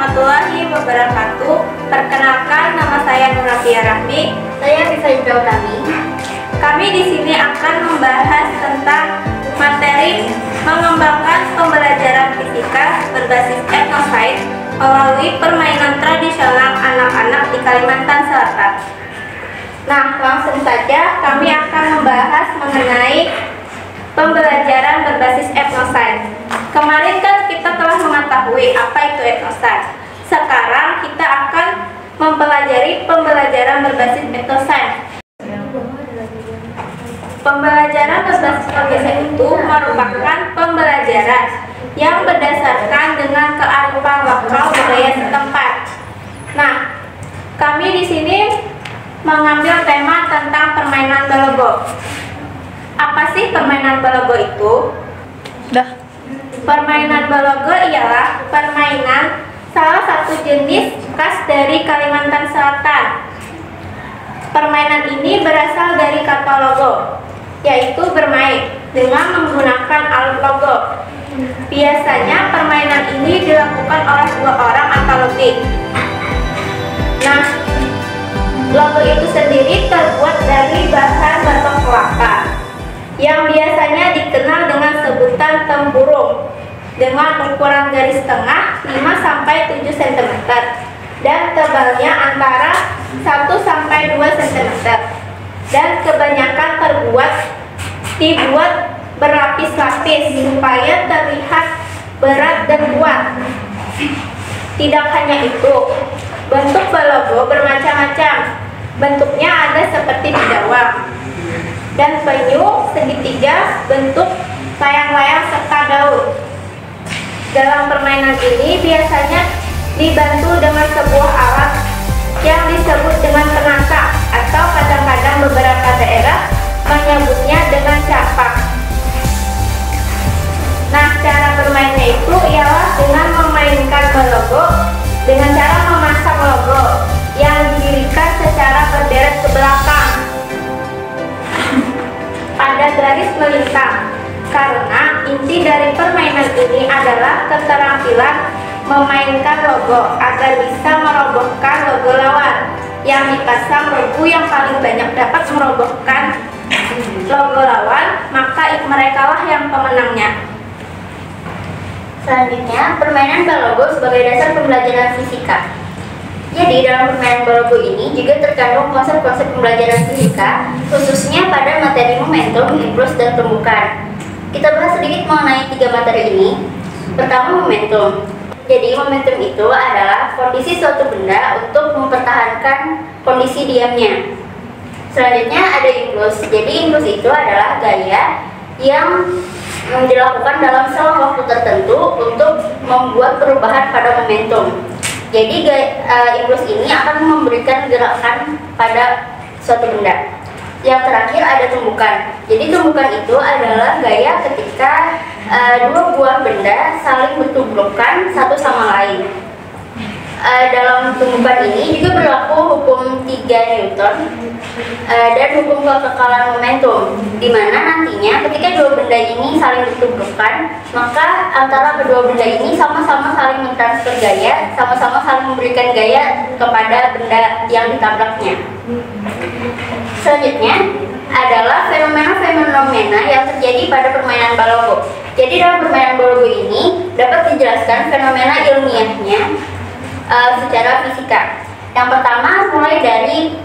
warahmatullahi wabarakatuh. Perkenalkan, nama saya Nurafia Rahmi. Saya Risa Utami. Kami di sini akan membahas tentang materi mengembangkan pembelajaran fisika berbasis etnoscience melalui permainan tradisional anak-anak di Kalimantan Selatan. Nah, langsung saja kami akan membahas mengenai pembelajaran berbasis etnoscience. Kemarin kan kita telah mengetahui apa itu etnoscience. Sekarang kita akan mempelajari pembelajaran berbasis etnoscience. Pembelajaran berbasis etnoscience itu merupakan pembelajaran yang berdasarkan dengan kearifan lokal budaya setempat. Nah, kami di sini mengambil tema tentang permainan balogo. Apa sih permainan balogo itu? Permainan balogo ialah permainan salah satu jenis khas dari Kalimantan Selatan. Permainan ini berasal dari kata logo, yaitu bermain dengan menggunakan alat logo. Biasanya permainan ini dilakukan oleh 2 orang atau lebih. Nah, logo itu sendiri terbuat dari bahan batok kelapa yang biasanya dikenal dengan sebutan tempurung, dengan ukuran garis tengah 5-7 cm dan tebalnya antara 1-2 cm, dan kebanyakan dibuat berlapis-lapis supaya terlihat berat dan kuat. Tidak hanya itu, bentuk balogo bermacam-macam. Bentuknya ada seperti bidawang dan penyu, segitiga, bentuk layang-layang serta daun. Dalam permainan ini biasanya dibantu dengan sebuah alat yang disebut dengan penangkap, atau kadang-kadang beberapa daerah menyebutnya dengan capak. Nah, cara bermainnya itu ialah dengan memainkan balogo dengan cara memasang logo yang didirikan secara berderet ke belakang pada garis melintang, karena inti dari permainan ini adalah keterampilan memainkan logo agar bisa merobohkan logo lawan. Yang dipasang logo yang paling banyak dapat merobohkan logo lawan, maka merekalah yang pemenangnya. Selanjutnya, permainan balogo sebagai dasar pembelajaran fisika. Jadi, dalam permainan balogo ini juga terkandung konsep-konsep pembelajaran fisika, khususnya pada materi momentum, impuls, dan tumbukan. Kita bahas sedikit mengenai 3 materi ini. Pertama, momentum. Jadi, momentum itu adalah kondisi suatu benda untuk mempertahankan kondisi diamnya. Selanjutnya ada impuls. Jadi, impuls itu adalah gaya yang dilakukan dalam selang waktu tertentu untuk membuat perubahan pada momentum. Jadi impuls ini akan memberikan gerakan pada suatu benda. Yang terakhir ada tumbukan. Jadi tumbukan itu adalah gaya ketika 2 buah benda saling bertubrukan satu sama lain. Dalam tumbukan ini juga berlaku hukum 3 Newton dan hukum kekekalan momentum, di mana nantinya ketika 2 benda ini saling bertubrukan, maka antara kedua benda ini sama-sama saling mentransfer gaya, sama-sama saling memberikan gaya kepada benda yang ditabraknya. Selanjutnya adalah fenomena-fenomena yang terjadi pada permainan balogo. Jadi dalam permainan balogo ini dapat dijelaskan fenomena ilmiahnya secara fisika. Yang pertama mulai dari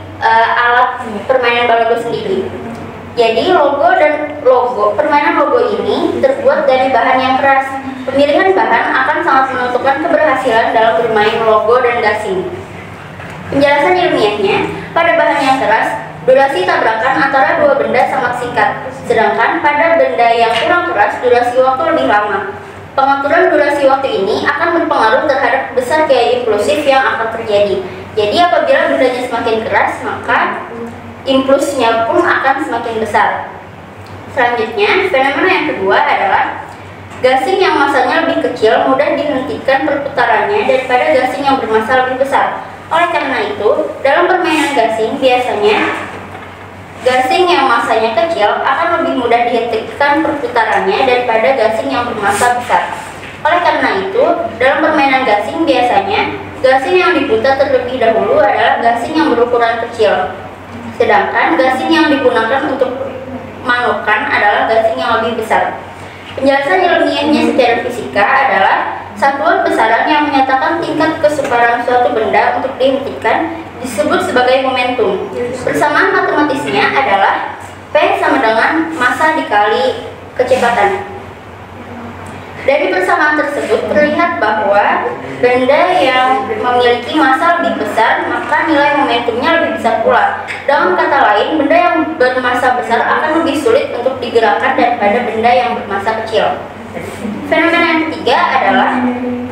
alat permainan balogo sendiri. Jadi permainan logo ini terbuat dari bahan yang keras. Pemilihan bahan akan sangat menentukan keberhasilan dalam bermain logo dan gasing. Penjelasan ilmiahnya, pada bahan yang keras, durasi tabrakan antara 2 benda sangat singkat, sedangkan pada benda yang kurang keras, durasi waktu lebih lama. Pengaturan durasi waktu ini akan berpengaruh terhadap besar gaya impulsif yang akan terjadi. Jadi apabila bendanya semakin keras, maka impulsnya pun akan semakin besar. Selanjutnya, fenomena yang kedua adalah gasing yang masanya lebih kecil mudah dihentikan perputarannya daripada gasing yang bermassa lebih besar. Oleh karena itu, dalam permainan gasing biasanya gasing yang masanya kecil akan lebih mudah dihentikan perputarannya daripada gasing yang bermassa besar. Oleh karena itu, dalam permainan gasing biasanya Gasing yang diputar terlebih dahulu adalah gasing yang berukuran kecil, sedangkan gasing yang digunakan untuk manukan adalah gasing yang lebih besar. Penjelasan ilmiahnya secara fisika adalah satuan besaran yang menyatakan tingkat kesukaran suatu benda untuk dihentikan disebut sebagai momentum. Persamaan matematisnya adalah P sama dengan massa dikali kecepatan. Dari persamaan tersebut terlihat bahwa benda yang memiliki massa lebih besar maka nilai momentumnya lebih besar pula. Dengan kata lain, benda yang bermassa besar akan lebih sulit untuk digerakkan daripada benda yang bermassa kecil. Fenomena yang ketiga adalah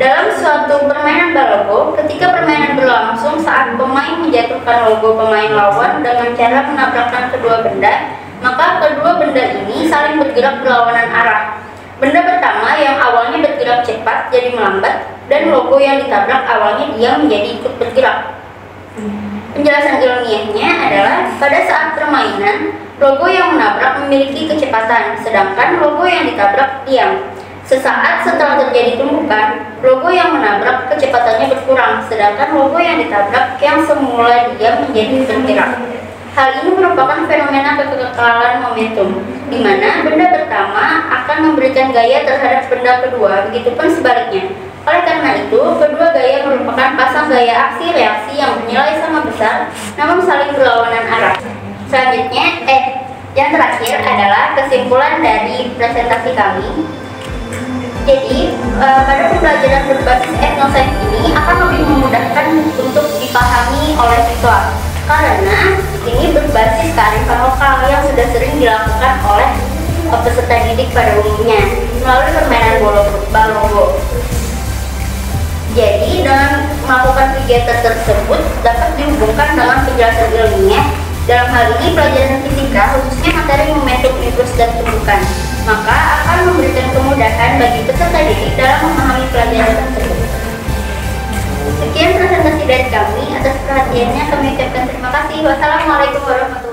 dalam suatu permainan balogo, ketika permainan berlangsung saat pemain menjatuhkan logo pemain lawan dengan cara menabrakkan kedua benda, maka kedua benda ini saling bergerak berlawanan arah. Benda pertama yang awalnya bergerak cepat jadi melambat, dan logo yang ditabrak awalnya diam menjadi ikut bergerak. Penjelasan ilmiahnya adalah pada saat permainan, logo yang menabrak memiliki kecepatan, sedangkan logo yang ditabrak diam. Sesaat setelah terjadi tumbukan, logo yang menabrak kecepatannya berkurang, sedangkan logo yang ditabrak yang semula diam menjadi bergerak. Hal ini merupakan fenomena kekekalan momentum, di mana benda pertama akan memberikan gaya terhadap benda kedua, begitupun sebaliknya. Oleh karena itu, kedua gaya merupakan pasang gaya aksi-reaksi yang bernilai sama besar, namun saling berlawanan arah. Selanjutnya, yang terakhir adalah kesimpulan dari presentasi kami. Jadi, pada pembelajaran berbasis etnoscience ini akan lebih memudahkan untuk dipahami oleh siswa, karena ini berbasis kearifan lokal yang sudah sering dilakukan oleh peserta didik pada umumnya melalui permainan balogo. Jadi dengan melakukan kegiatan tersebut dapat dihubungkan dengan penjelasan ilmiah. Dalam hal ini pelajaran fisika, khususnya materi momentum impuls dan tumbukan, maka akan memberikan kemudahan bagi peserta didik dalam memahami pelajaran tersebut. Sekian presentasi dari kami. Atas perhatiannya kami ucapkan terima kasih. Wassalamualaikum warahmatullahi wabarakatuh.